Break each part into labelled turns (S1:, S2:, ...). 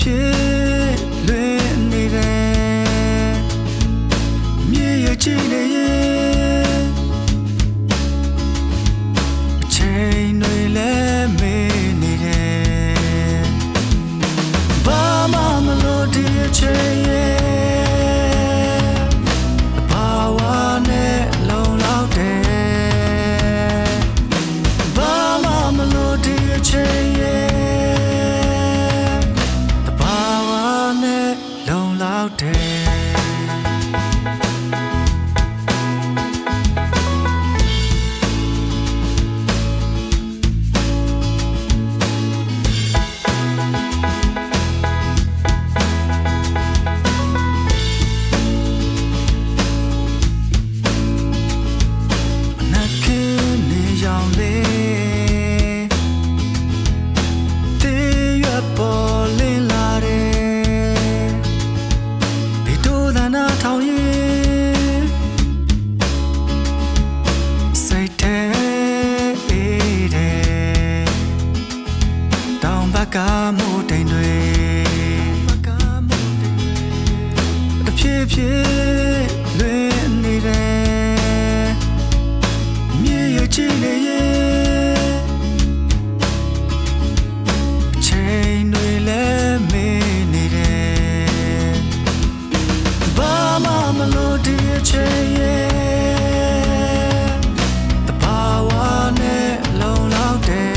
S1: ဖြစ်လွင်နေတယ်မြေရကြည့်နေရင်အချိန်တွေလည်းမေးနေတယ်ဘာမှမလို့ဒီအချိန်ရဲ့ဘာဝနဲ့လုံလောက်တယ်ဘာမှမလို့ဒီအချိန်ရဲ့out thereကမို့တိမ်တွေတဖြည်းဖြည်းလွင်နေတယ်မြေရကြည့်နေရင်အချိန်တွေလည်းမေးနေတယ်ဘာမှမလို့ဒီအချိန်ရဲ့တဘာဝနဲ့လုံလောက်တယ်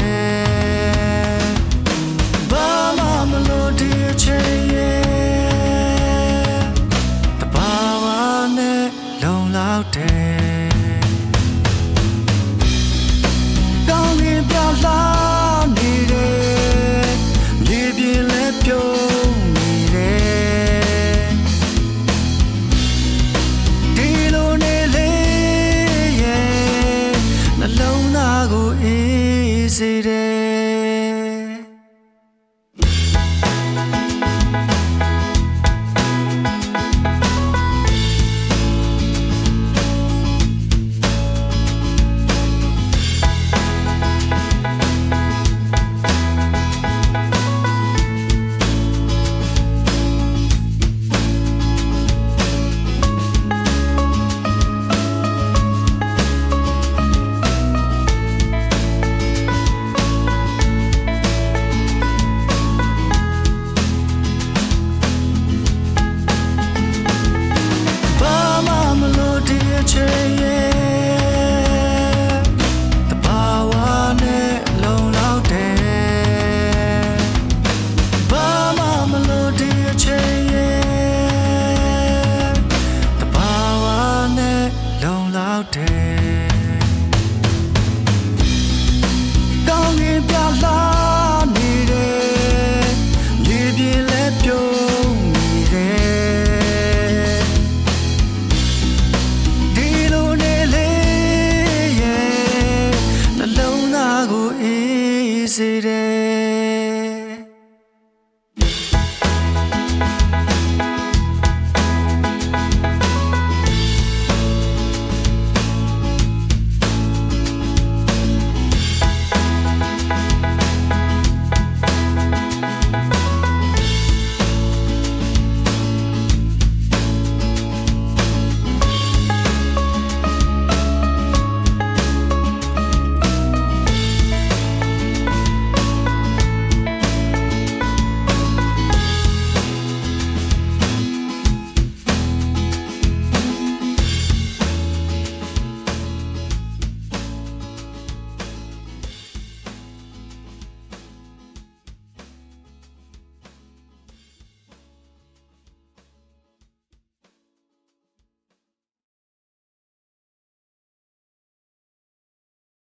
S1: တောင်းရင်ပြလာနေတယ်မြေပြင်လည်းပြုံးနေတယ်ဒီလိုနေလေရဲ့နှလုံးသားကိုအေးစေတယ်တောင်းရင်ပြလာနေတယ်မြေပြင်လည်းပြုံးနေတယ်ဒီလိုနေလေရဲ့နှလုံးသားကိုအေးစေတယ်